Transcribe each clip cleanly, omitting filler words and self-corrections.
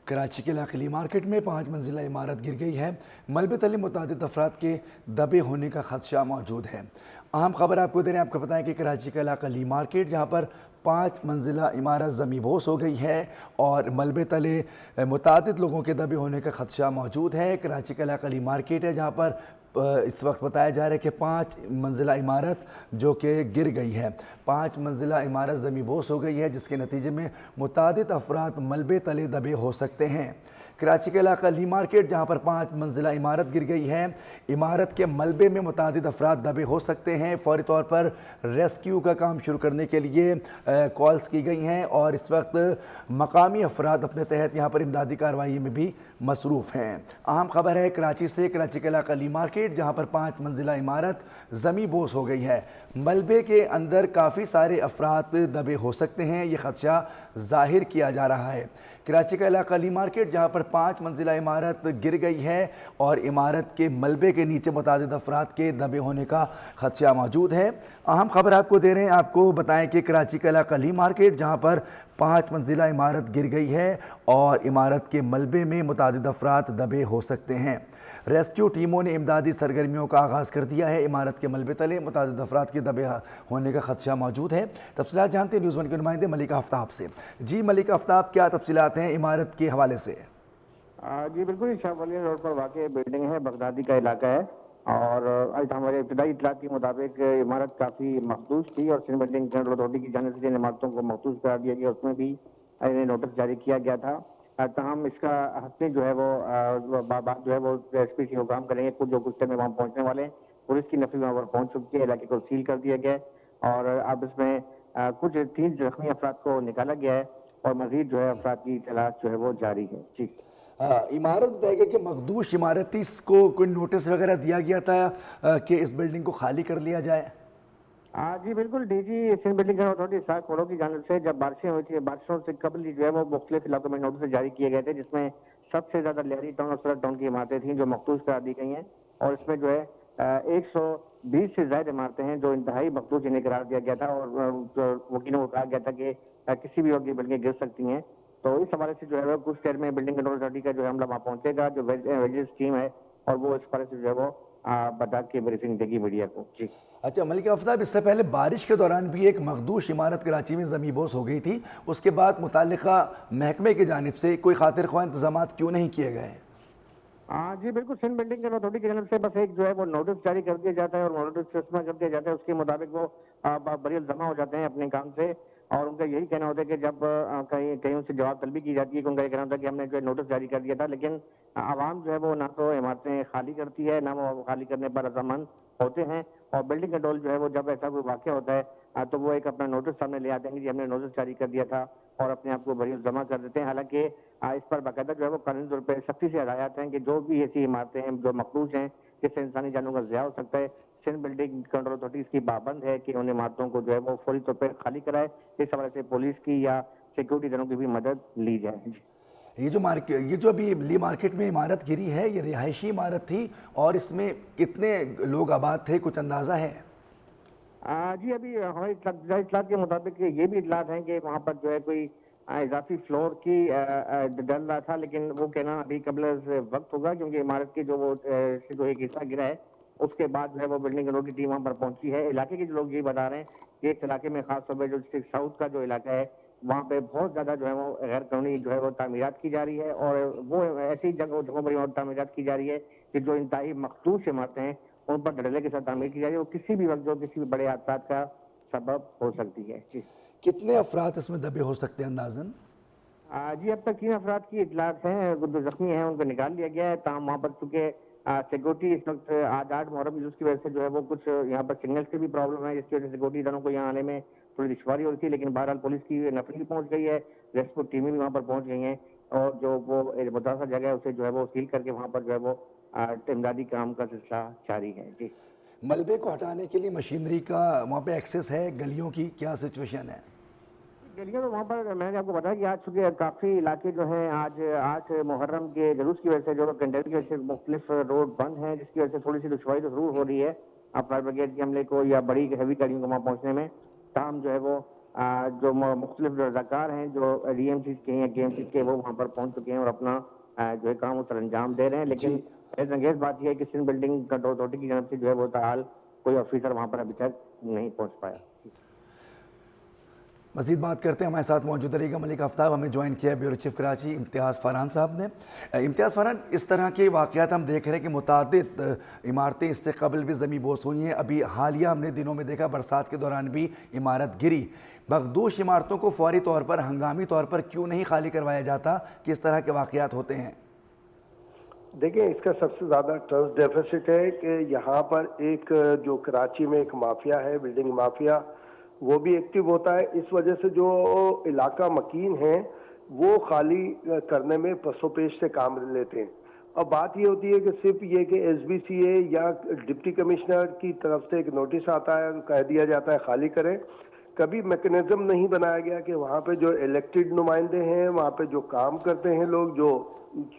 کراچی کے لاقلی مارکیٹ میں 5 منزلہ عمارت گر گئی ہے۔ ملبے تلے متعدد افراد کے دبے ہونے کا خدشہ موجود ہے۔ اہم خبر آپ کو دے رہے ہیں، آپ کو بتائیں کہ کراچی کا لاقلی مارکیٹ جہاں پر 5 منزلہ عمارت زمیں بوس ہو گئی ہے اور ملبے تلے متعدد لوگوں کے دبے ہونے کا خدشہ موجود ہے۔ کراچی کا لاقلی مارکیٹ ہے جہاں پر اس وقت بتایا جا رہا ہے کہ 5 منزلہ عمارت جو کہ گر گئی ہے، 5 منزلہ عمارت زمیں بوس ہو گئی ہے، جس کے نتیجے میں متعدد افراد ملبے تلے دبے ہو سکتے ہیں۔ کراچی کے علاقہ لی مارکیٹ جہاں پر 5 منزلہ عمارت گر گئی ہے، عمارت کے ملبے میں متعدد افراد دبے ہو سکتے ہیں۔ فوری طور پر ریسکیو کا کام شروع کرنے کے لیے کالز کی گئی ہیں اور اس وقت مقامی افراد اپنے تحت یہاں پر امدادی کارروائی میں بھی مصروف ہیں۔ اہم خبر ہے کراچی سے، کراچی کے علاقہ لی مارکیٹ جہاں پر 5 منزلہ عمارت زمیں بوس ہو گئی ہے، ملبے کے اندر کافی سارے افراد دبے ہو سکتے ہیں، یہ خدشہ ظاہر کیا جا رہا ہے۔ کراچی کا علاقہ لی مارکیٹ جہاں پر 5 منزلہ عمارت گر گئی ہے اور عمارت کے ملبے کے نیچے متعدد افراد کے دبے ہونے کا خدشہ موجود ہے۔ اہم خبر آپ کو دے رہے ہیں، آپ کو بتائیں کہ کراچی کا علاقہ لی مارکیٹ جہاں پر 5 منزلہ عمارت گر گئی ہے اور عمارت کے ملبے میں متعدد افراد دبے ہو سکتے ہیں۔ ریسکیو ٹیموں نے امدادی سرگرمیوں کا آغاز کر دیا ہے۔ عمارت کے ملبے تلے متعدد افراد کے دبے ہونے کا خدشہ موجود ہے۔ تفصیلات جانتے ہیں نیوز ون کے نمائندے ملکہ آفتاب سے۔ جی ملکہ آفتاب، کیا تفصیلات ہیں عمارت کے حوالے سے؟ جی بالکل، شاہ ولی روڈ پر واقع بلڈنگ ہے، بغدادی کا علاقہ ہے اور ہمارے ابتدائی اطلاعات کے مطابق عمارت کافی محفوظ تھی اور سندھ بلڈنگ کنٹرول اتھارٹی کی جانب سے جن عمارتوں کو محفوظ قرار دیا گیا اس میں بھی نوٹس جاری کیا گیا تھا۔ تاہم اس کا حتمی جو ہے وہ بات جو ہے وہ ایس پی سی کو کام کریں گے، جو کچھ دیر میں وہاں پہنچنے والے ہیں۔ پولیس کی نفری وہاں پر پہنچ چکی ہے، علاقے کو سیل کر دیا گیا ہے اور اب اس میں کچھ 3 زخمی افراد کو نکالا گیا ہے اور مزید جو ہے افراد کی تلاش جو ہے وہ جاری ہے۔ جی عمارت بتائے گا کہ مخدوش عمارت تھی، اس کو کوئی نوٹس وغیرہ دیا گیا تھا کہ اس بلڈنگ کو خالی کر لیا جائے؟ جی بالکل، D G Sindh building authority Ishaq Khoro کی جانب سے جب بارشیں ہوئی تھی، بارشوں سے قبل جو ہے وہ مختلف علاقوں میں نوٹس جاری کیے گئے تھے، جس میں سب سے زیادہ لہری ٹاؤن اور سرحد ٹاؤن کی عمارتیں تھیں جو مخدوش قرار دی گئی ہیں اور اس میں جو ہے 120 سے زائد عمارتیں ہیں جو انتہائی مخدوش انہیں قرار دیا گیا تھا اور وکیلوں کو کہا گیا تھا کہ کسی بھی وقت یہ بلڈنگیں گر سکتی ہیں۔ تو اس حوالے سے جو ہے وہ کچھ دیر میں بلڈنگ کنٹرول اتھارٹی کا جو ہے عملہ وہاں پہنچے گا، جو ویجلنس ٹیم ہے، اور وہ اس حوالے سے جو ہے وہ بتا کے بریفنگ دے گی میڈیا کو۔ جی اچھا ملکہ آفتاب، اس سے پہلے بارش کے دوران بھی ایک مخدوش عمارت کراچی میں زمیں بوس ہو گئی تھی، اس کے بعد متعلقہ محکمے کی جانب سے کوئی خاطر خواہ انتظامات کیوں نہیں کیے گئے؟ جی بالکل، سندھ بلڈنگ اتھارٹی کی جانب سے بس ایک جو ہے وہ نوٹس جاری کر دیا جاتا ہے اور نوٹس استعمال کر دیا جاتا ہے، اس کے مطابق وہ بری الزامہ ہو جاتے ہیں اپنے کام سے اور ان کا یہی کہنا ہوتا ہے کہ جب کہیں ان سے جواب طلبی کی جاتی ہے کہ ان کا یہ کہنا ہوتا ہے کہ ہم نے جو ہے نوٹس جاری کر دیا تھا، لیکن عوام جو ہے وہ نہ تو عمارتیں خالی کرتی ہے، نہ وہ خالی کرنے پر رضامند ہوتے ہیں اور بلڈنگ کنٹرول جو ہے وہ جب ایسا کوئی واقعہ ہوتا ہے تو وہ ایک اپنا نوٹس سامنے لے آتے ہیں کہ ہم نے نوٹس جاری کر دیا تھا اور اپنے آپ کو بری الزامہ کر دیتے ہیں۔ حالانکہ اس پر باقاعدہ جو ہے وہ قانونی طور پہ سختی سے ہدایات ہیں کہ جو بھی ایسی عمارتیں ہیں جو مخدوش ہیں جس سے انسانی جانوں کا ضیاع ہو سکتا ہے، سندھ بلڈنگ کنٹرول اتھارٹی اس کی پابند ہے کہ ان عمارتوں کو جو ہے وہ فوری طور پہ خالی کرائے۔ اس حوالے سے پولیس کی یا سیکورٹی دلوں کی بھی مدد لی جائے۔ یہ جو ابھی لی مارکیٹ میں عمارت گری ہے، یہ رہائشی عمارت تھی اور اس میں کتنے لوگ آباد تھے، کچھ اندازہ ہے؟ جی ابھی ہماری اطلاعات کے مطابق یہ بھی اطلاعات ہیں کہ وہاں پر جو ہے کوئی اضافی فلور کی ڈل رہا تھا، لیکن وہ کہنا ابھی قبل از وقت ہوگا کیونکہ عمارت کی جو ایک حصہ گرا ہے اس کے بعد جو ہے وہ بلڈنگ کنٹرول کی ٹیم وہاں پر پہنچی ہے۔ علاقے کے جو لوگ یہ بتا رہے ہیں کہ اس علاقے میں خاص طور پہ جو ساؤتھ کا جو علاقہ ہے وہاں پہ بہت زیادہ جو ہے وہ غیر قانونی جو ہے وہ تعمیرات کی جا رہی ہے اور وہ ایسی جگہوں پر تعمیرات کی جا رہی ہے کہ جو انتہائی مخصوص عمارتیں ہیں ان پر دھڑلے کے ساتھ تعمیر کی جا رہی ہے اور کسی بھی وقت جو کسی بھی بڑے حادثات کا سبب ہو سکتی ہے۔ جی کتنے افراد اس میں دبے ہو سکتے ہیں اندازاً؟ جی اب تک 3 افراد کی اطلاعات ہیں، جو زخمی ہیں ان کو نکال لیا گیا ہے، تاہم وہاں پر چونکہ سیکورٹی اس وقت آج 8 محرم جس کی وجہ سے جو ہے وہ کچھ یہاں پر سگنلز کی بھی پرابلم ہے جس کی وجہ سے سیکورٹی اداروں کو یہاں آنے میں تھوڑی دشواری ہوئی تھی، لیکن بہرحال پولیس کی نفری بھی پہنچ گئی ہے، ریسکیو ٹیمیں بھی وہاں پر پہنچ گئی ہیں اور جو وہ متاثرہ جگہ ہے اسے جو ہے وہ سیل کر کے وہاں پر جو ہے وہ امدادی کام کا سلسلہ جاری ہے۔ جی ملبے کو ہٹانے کے لیے مشینری کا وہاں پہ ایکسیس ہے؟ گلیوں کی کیا سچویشن ہے؟ گلیاں تو وہاں پر میں نے آپ کو بتایا کہ آج چونکہ کافی علاقے جو ہیں آج 8 محرم کے جلوس کی وجہ سے جو کنڈیل کی وجہ سے مختلف روڈ بند ہیں، جس کی وجہ سے تھوڑی سی دشواری تو ضرور ہو رہی ہے فائر بریگیڈ کے عملے کو یا بڑی ہیوی گاڑیوں کو وہاں پہنچنے میں، تاہم جو ہے وہ جو مختلف رضاکار ہیں جو ڈی ایم سی کے ہیں یا کے ایم سی کے، وہ وہاں پر پہنچ چکے ہیں اور اپنا جو ہے کام اس پر انجام دے رہے ہیں. لیکن حیرت انگیز بات یہ ہے کہ سندھ بلڈنگ کنٹرول اتھارٹی کی جانب سے جو ہے وہ تاحال کوئی آفیسر وہاں پر ابھی تک نہیں پہنچ پایا. مزید بات کرتے ہیں. ہمارے ساتھ موجود رہے گا ملک آفتاب. ہمیں جوائن کیا بیورو چیف کراچی امتیاز فرحان صاحب نے. امتیاز فرحان، اس طرح کے واقعات ہم دیکھ رہے ہیں کہ متعدد عمارتیں اس سے قبل بھی زمین بوس ہوئی ہیں. ابھی حالیہ ہم نے دنوں میں دیکھا برسات کے دوران بھی عمارت گری. مخدوش عمارتوں کو فوری طور پر ہنگامی طور پر کیوں نہیں خالی کروایا جاتا کہ اس طرح کے واقعات ہوتے ہیں؟ دیکھیں، اس کا سب سے زیادہ ٹرسٹ ڈیفیسٹ ہے کہ یہاں پر ایک جو کراچی میں ایک مافیا ہے، بلڈنگ مافیا، وہ بھی ایکٹیو ہوتا ہے. اس وجہ سے جو علاقہ مکین ہیں وہ خالی کرنے میں پسو پیش سے کام لیتے ہیں. اب بات یہ ہوتی ہے کہ صرف یہ کہ ایس بی سی اے یا ڈپٹی کمشنر کی طرف سے ایک نوٹس آتا ہے، کہہ دیا جاتا ہے خالی کریں. کبھی میکنزم نہیں بنایا گیا کہ وہاں پہ جو الیکٹڈ نمائندے ہیں، وہاں پہ جو کام کرتے ہیں لوگ، جو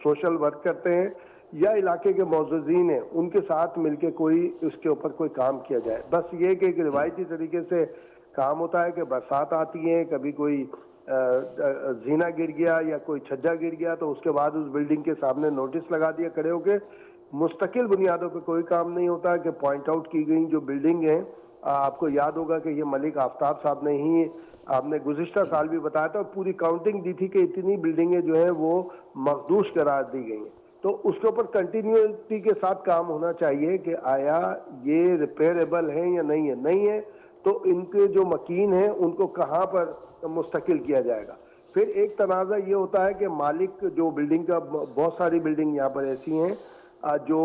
سوشل ورک کرتے ہیں یا علاقے کے معززین ہیں، ان کے ساتھ مل کے کوئی اس کے اوپر کوئی کام کیا جائے. بس یہ کہ ایک روایتی طریقے سے کام ہوتا ہے کہ برسات آتی ہے، کبھی کوئی زینہ گر گیا یا کوئی چھجا گر گیا تو اس کے بعد اس بلڈنگ کے سامنے نوٹس لگا دیا کھڑے ہو کے. مستقل بنیادوں پہ کوئی کام نہیں ہوتا کہ پوائنٹ آؤٹ کی گئی جو بلڈنگ ہیں. آپ کو یاد ہوگا کہ یہ ملک آفتاب صاحب نے ہی آپ نے گزشتہ سال بھی بتایا تھا اور پوری کاؤنٹنگ دی تھی کہ اتنی بلڈنگیں جو ہیں وہ مخدوش قرار دی گئی ہیں. تو اس کے اوپر کنٹینیوٹی کے ساتھ کام ہونا چاہیے کہ آیا یہ ریپیریبل ہیں یا نہیں ہے. نہیں ہے تو ان کے جو مکین ہیں ان کو کہاں پر مستقل کیا جائے گا. پھر ایک تنازع یہ ہوتا ہے کہ مالک جو بلڈنگ کا، بہت ساری بلڈنگ یہاں پر ایسی ہیں جو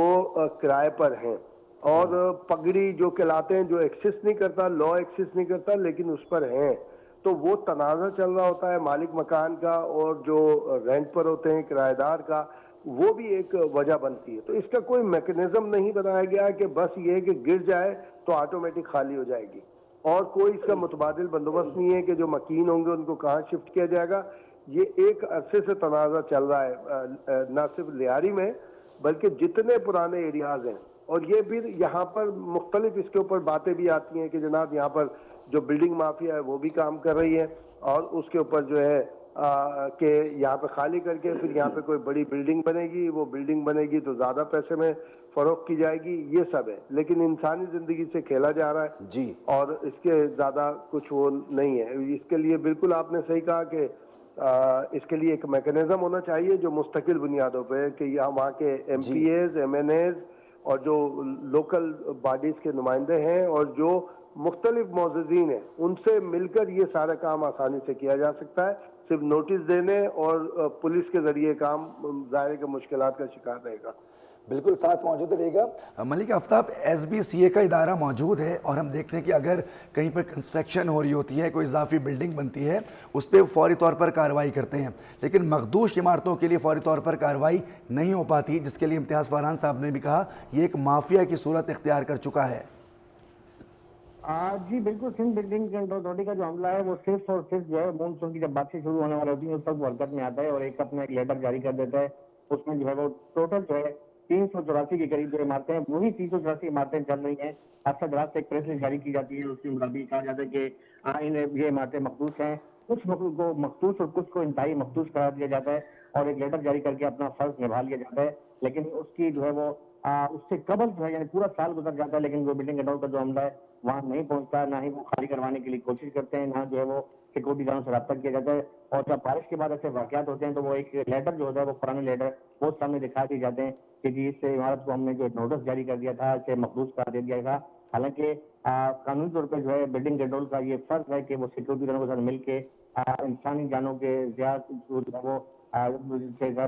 کرائے پر ہیں اور پگڑی جو کہلاتے ہیں، جو ایکسس نہیں کرتا، لا ایکسس نہیں کرتا لیکن اس پر ہیں، تو وہ تنازع چل رہا ہوتا ہے مالک مکان کا اور جو رینٹ پر ہوتے ہیں کرایہ دار کا. وہ بھی ایک وجہ بنتی ہے. تو اس کا کوئی میکنزم نہیں بنایا گیا کہ بس یہ کہ گر جائے تو آٹومیٹک خالی ہو جائے گی، اور کوئی اس کا متبادل بندوبست نہیں ہے کہ جو مکین ہوں گے ان کو کہاں شفٹ کیا جائے گا. یہ ایک عرصے سے تنازع چل رہا ہے نہ صرف لیاری میں بلکہ جتنے پرانے ایریاز ہیں. اور یہ بھی یہاں پر مختلف اس کے اوپر باتیں بھی آتی ہیں کہ جناب یہاں پر جو بلڈنگ مافیا ہے وہ بھی کام کر رہی ہے اور اس کے اوپر جو ہے کہ یہاں پہ خالی کر کے پھر یہاں پہ کوئی بڑی بلڈنگ بنے گی، وہ بلڈنگ بنے گی تو زیادہ پیسے میں فروخت کی جائے گی. یہ سب ہے لیکن انسانی زندگی سے کھیلا جا رہا ہے جی. اور اس کے زیادہ کچھ وہ نہیں ہے. اس کے لیے بالکل آپ نے صحیح کہا کہ اس کے لیے ایک میکنزم ہونا چاہیے جو مستقل بنیادوں پہ کہ یہاں وہاں کے M P As, M N As اور جو لوکل باڈیز کے نمائندے ہیں اور جو مختلف معززین ہیں ان سے مل کر یہ سارا کام آسانی سے کیا جا سکتا ہے. صرف نوٹس دینے اور پولیس کے ذریعے کام ظاہر کے مشکلات کا شکار رہے گا. بالکل ساتھ موجود رہے گا. ملک آفتاب، ایس بی سی اے کا ادارہ موجود ہے اور ہم دیکھتے ہیں کہ اگر کہیں پر کنسٹرکشن ہو رہی ہوتی ہے، کوئی اضافی بلڈنگ بنتی ہے، اس پہ فوری طور پر کارروائی کرتے ہیں، لیکن مخدوش عمارتوں کے لیے فوری طور پر کارروائی نہیں ہو پاتی، جس کے لیے امتیاز فرحان صاحب نے بھی کہا یہ ایک مافیا کی صورت اختیار کر چکا ہے. جی بالکل. سندھ بلڈنگ کنٹرول اتھارٹی کا جو عملہ ہے وہ صرف اور صرف جو ہے مونسون کی جب باتیں شروع ہونے والی ہوتی ہیں اس وقت حرکت میں آتا ہے اور ایک اپنا ایک لیٹر جاری کر دیتا ہے. اس میں جو ہے وہ ٹوٹل جو ہے 384 کے قریب جو عمارتیں ہیں، وہی 384 عمارتیں چل رہی ہیں. اکثر دراز سے ایک پریس ریلیز جاری کی جاتی ہے، اس کے مطابق کہا جاتا ہے کہ یہ عمارتیں مخدوش ہیں. کچھ کو مخدوش اور کچھ کو انتہائی مخدوش قرار دیا جاتا ہے اور ایک لیٹر جاری کر کے اپنا فرض نبھا لیا جاتا ہے. لیکن اس کی جو ہے وہ اس سے قبل جو ہے یعنی پورا سال گزر جاتا ہے لیکن وہ بلڈنگ کنٹرول کا جو عملہ ہے وہاں نہیں پہنچتا، نہ ہی وہ خالی کروانے کے لیے کوشش کرتے ہیں، نہ جو ہے وہ سیکورٹی داروں سے رابطہ کیا جاتا ہے. اور جب بارش کے بعد ایسے واقعات ہوتے ہیں تو وہ ایک لیٹر جو ہوتا ہے وہ پرانے لیٹر وہ سامنے دکھا دیے جاتے ہیں کہ جی اس عمارت کو ہم نے جو نوٹس جاری کر دیا تھا، اسے مخدوش کر دیا تھا. حالانکہ قانونی طور پہ جو ہے بلڈنگ کنٹرول کا یہ فرض ہے کہ وہ سیکورٹی داروں کے ساتھ مل کے انسانی جانوں کے وہ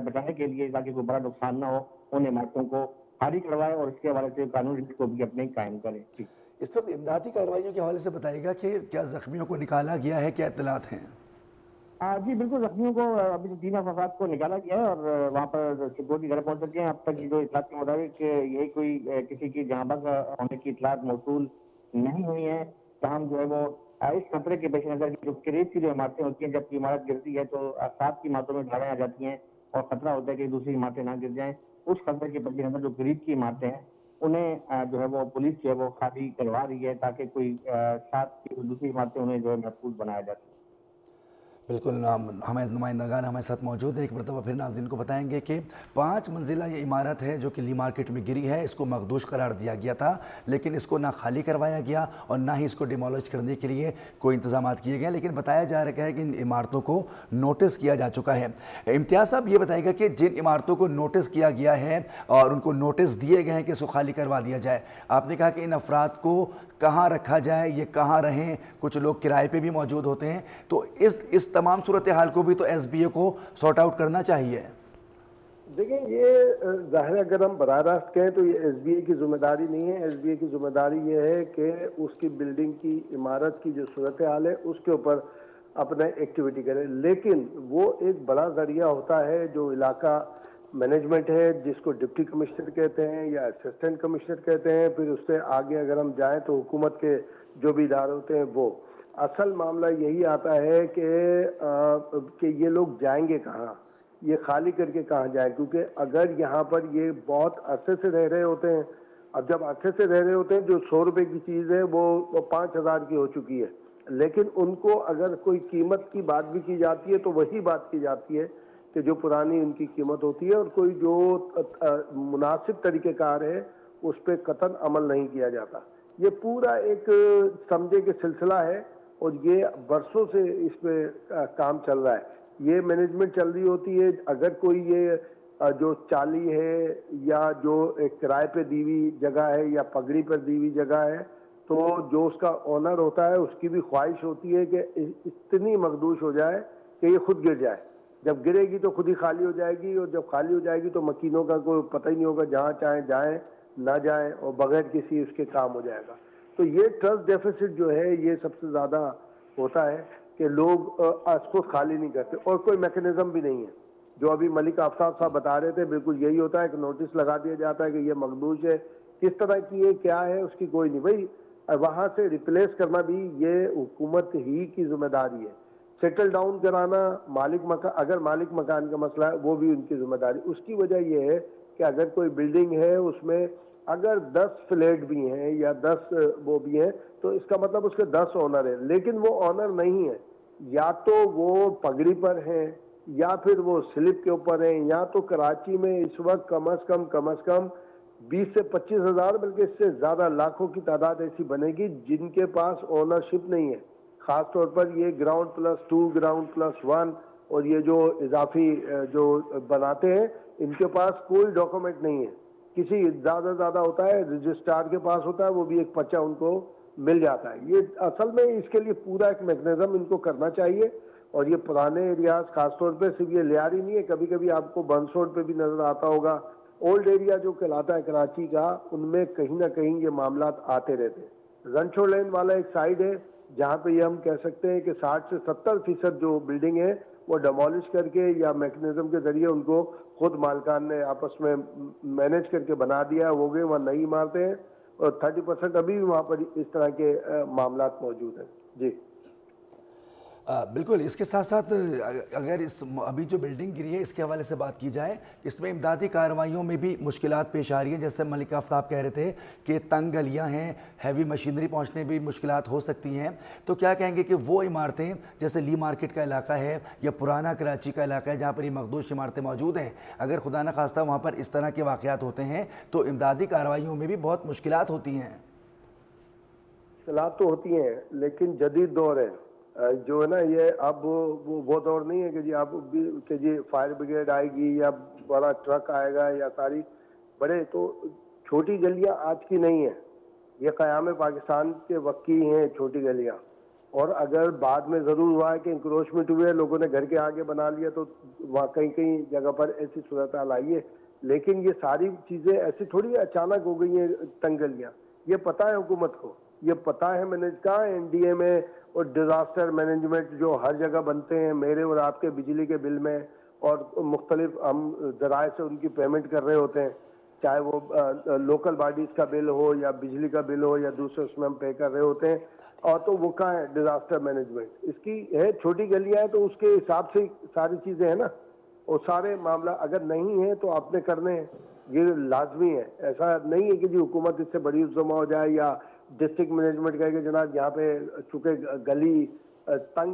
بچانے کے لیے تاکہ کوئی بڑا نقصان نہ ہو ان عمارتوں کو خالی کروائے اور اس کے حوالے سے قانونی کو بھی اپنے قائم کرے. اس وقت امدادی کارروائیوں کے حوالے سے بتائے گا کہ کیا زخمیوں کو نکالا گیا ہے، کیا اطلاعات ہیں؟ جی بالکل. زخمیوں کو ابھی 3 افراد کو نکالا گیا ہے اور وہاں پر سیکورٹی گھر پہنچ چکے ہیں. اب تک جو اطلاعات کے مطابق یہی کوئی کسی کی جہاں بس ہونے کی اطلاعات موصول نہیں ہوئی ہیں. تاہم جو ہے وہ اس خطرے کے پیش نظر جو قریب کی جو عمارتیں ہوتی ہیں جب عمارت گرتی ہے تو ساتھ کی عمارتوں میں ڈھالیں آ جاتی ہیں اور خطرہ ہوتا ہے کہ دوسری عمارتیں نہ گر جائیں. اس خطرے کے پیش نظر جو قریب کی عمارتیں ہیں انہیں جو ہے وہ پولیس جو ہے وہ خالی کروا رہی ہے تاکہ کوئی ساتھ کی دوسری عمارتیں انہیں جو ہے محفوظ بنایا جا سکے۔ بالکل ہمیں نمائندگان ہمارے ساتھ موجود ہیں، ایک مرتبہ پھر ناظرین کو بتائیں گے کہ 5 منزلہ یہ عمارت ہے جو کہ لی مارکیٹ میں گری ہے، اس کو مخدوش قرار دیا گیا تھا، لیکن اس کو نہ خالی کروایا گیا اور نہ ہی اس کو ڈیمولش کرنے کے لیے کوئی انتظامات کیے گئے، لیکن بتایا جا رہا ہے کہ ان عمارتوں کو نوٹس کیا جا چکا ہے۔ امتیاز صاحب یہ بتائے گا کہ جن عمارتوں کو نوٹس کیا گیا ہے اور ان کو نوٹس دیے گئے ہیں کہ اس کو خالی کروا دیا جائے، آپ نے کہا کہ ان افراد کو کہاں رکھا جائے، یہ کہاں رہیں، کچھ لوگ کرائے پہ بھی موجود ہوتے ہیں، تو اس تمام صورتحال کو بھی تو ایس بی اے کو سارٹ آؤٹ کرنا چاہیے۔ دیکھیں یہ ظاہر اگر ہم براہ راست کہیں تو یہ ایس بی اے کی ذمہ داری نہیں ہے۔ ایس بی اے کی ذمہ داری یہ ہے کہ اس کی بلڈنگ کی عمارت کی جو صورتحال ہے اس کے اوپر اپنا ایکٹیویٹی کرے، لیکن وہ ایک بڑا ذریعہ ہوتا ہے جو علاقہ مینجمنٹ ہے، جس کو ڈپٹی کمشنر کہتے ہیں یا اسسٹنٹ کمشنر کہتے ہیں، پھر اس سے آگے اگر ہم جائیں تو حکومت کے جو بھی ادارے ہوتے ہیں وہ۔ اصل معاملہ یہی آتا ہے کہ یہ لوگ جائیں گے کہاں، یہ خالی کر کے کہاں جائیں، کیونکہ اگر یہاں پر یہ بہت عرصے سے رہ رہے ہوتے ہیں، اب جب عرصے سے رہ رہے ہوتے ہیں جو 100 روپے کی چیز ہے وہ 5000 کی ہو چکی ہے، لیکن ان کو اگر کوئی قیمت کی بات بھی کی جاتی ہے تو وہی بات کی جاتی ہے کہ جو پرانی ان کی قیمت ہوتی ہے، اور کوئی جو مناسب طریقہ کار ہے اس پہ قطعاً عمل نہیں کیا جاتا۔ یہ پورا ایک سمجھے کہ سلسلہ ہے اور یہ برسوں سے اس پہ کام چل رہا ہے، یہ مینجمنٹ چل رہی ہوتی ہے۔ اگر کوئی یہ جو چالی ہے یا جو ایک کرائے پہ دی ہوئی جگہ ہے یا پگڑی پر دی ہوئی جگہ ہے، تو جو اس کا اونر ہوتا ہے اس کی بھی خواہش ہوتی ہے کہ اتنی مخدوش ہو جائے کہ یہ خود گر جائے، جب گرے گی تو خود ہی خالی ہو جائے گی، اور جب خالی ہو جائے گی تو مکینوں کا کوئی پتہ ہی نہیں ہوگا، جہاں چاہیں جائیں نہ جائیں اور بغیر کسی اس کے کام ہو جائے گا۔ تو یہ ٹرسٹ ڈیفیسٹ جو ہے یہ سب سے زیادہ ہوتا ہے کہ لوگ اس کو خالی نہیں کرتے، اور کوئی میکینزم بھی نہیں ہے۔ جو ابھی ملک آفتاب صاحب بتا رہے تھے بالکل یہی ہوتا ہے کہ نوٹس لگا دیا جاتا ہے کہ یہ مخدوش ہے، کس طرح کی ہے کیا ہے اس کی کوئی نہیں، بھائی وہاں سے ریپلیس کرنا بھی یہ حکومت ہی کی ذمہ داری ہے، سیٹل ڈاؤن کرانا مالک مکان، اگر مالک مکان کا مسئلہ ہے وہ بھی ان کی ذمہ داری۔ اس کی وجہ یہ ہے کہ اگر کوئی بلڈنگ ہے اس میں اگر 10 فلیٹ بھی ہیں یا 10 وہ بھی ہیں تو اس کا مطلب اس کے 10 اونر ہیں، لیکن وہ اونر نہیں ہے، یا تو وہ پگڑی پر ہیں یا پھر وہ سلپ کے اوپر ہیں، یا تو کراچی میں اس وقت کم از کم 20 سے 25 ہزار بلکہ اس سے زیادہ لاکھوں کی تعداد ایسی بنے گی جن کے پاس اونرشپ نہیں ہے، خاص طور پر یہ گراؤنڈ پلس 2 گراؤنڈ پلس 1 اور یہ جو اضافی جو بناتے ہیں ان کے پاس کوئی ڈاکومنٹ نہیں ہے، کسی زیادہ ہوتا ہے رجسٹرار کے پاس ہوتا ہے، وہ بھی ایک پرچہ ان کو مل جاتا ہے۔ یہ اصل میں اس کے لیے پورا ایک میکنزم ان کو کرنا چاہیے، اور یہ پرانے ایریاز خاص طور پہ صرف یہ لیاری نہیں ہے، کبھی کبھی آپ کو برنس روڈ پہ بھی نظر آتا ہوگا، اولڈ ایریا جو کہلاتا ہے کراچی کا، ان میں کہیں نہ کہیں یہ معاملات آتے رہتے ہیں۔ رنچو لین والا ایک سائڈ ہے جہاں پہ یہ ہم کہہ سکتے ہیں کہ 60 سے 70% جو بلڈنگ ہے وہ ڈیمولش کر کے یا میکنزم کے ذریعے ان کو خود مالکان نے آپس میں مینیج کر کے بنا دیا، ہو گئے وہاں نئی عمارتیں ہیں، اور 30% ابھی بھی وہاں پر اس طرح کے معاملات موجود ہیں۔ جی بالکل، اس کے ساتھ ساتھ اگر ابھی جو بلڈنگ گری ہے اس کے حوالے سے بات کی جائے، اس میں امدادی کارروائیوں میں بھی مشکلات پیش آ رہی ہیں، جیسے ملک آفتاب کہہ رہے تھے کہ تنگ گلیاں ہیں، ہیوی مشینری پہنچنے بھی مشکلات ہو سکتی ہیں، تو کیا کہیں گے کہ وہ عمارتیں جیسے لی مارکیٹ کا علاقہ ہے یا پرانا کراچی کا علاقہ ہے جہاں پر یہ مخدوش عمارتیں موجود ہیں، اگر خدا نخواستہ وہاں پر اس طرح کے واقعات ہوتے ہیں تو امدادی کارروائیوں میں بھی بہت مشکلات ہوتی ہیں؟ مشکلات تو ہوتی ہیں، لیکن جدید دور ہے جو ہے نا، یہ اب وہ دور نہیں ہے کہ جی آپ کہ جی فائر بریگیڈ آئے گی یا بڑا ٹرک آئے گا یا ساری بڑے، تو چھوٹی گلیاں آج کی نہیں ہیں، یہ قیام پاکستان کے وقت کی ہیں چھوٹی گلیاں، اور اگر بعد میں ضرور ہوا ہے کہ انکروچمنٹ ہوئے، لوگوں نے گھر کے آگے بنا لیا تو وہاں کئی جگہ پر ایسی صورتحال آئی ہے، لیکن یہ ساری چیزیں ایسی تھوڑی اچانک ہو گئی ہیں تنگ گلیاں، یہ پتہ ہے حکومت کو، یہ پتہ ہے مینیج کا این ڈی اے میں، اور ڈیزاسٹر مینجمنٹ جو ہر جگہ بنتے ہیں میرے اور آپ کے بجلی کے بل میں، اور مختلف ہم ذرائع سے ان کی پیمنٹ کر رہے ہوتے ہیں، چاہے وہ لوکل باڈیز کا بل ہو یا بجلی کا بل ہو یا دوسرے اس میں ہم پے کر رہے ہوتے ہیں، اور تو وہ کہاں ہے ڈیزاسٹر مینجمنٹ، اس کی ہے چھوٹی گلیاں ہیں تو اس کے حساب سے ساری چیزیں ہیں نا، اور سارے معاملہ اگر نہیں ہے تو آپ نے کرنے ہیں، یہ لازمی ہے. ایسا نہیں ہے کہ جی حکومت اس سے بڑی جمع ہو جائے یا ڈسٹرکٹ مینجمنٹ کہے کہ جناب یہاں پہ چونکہ گلی تنگ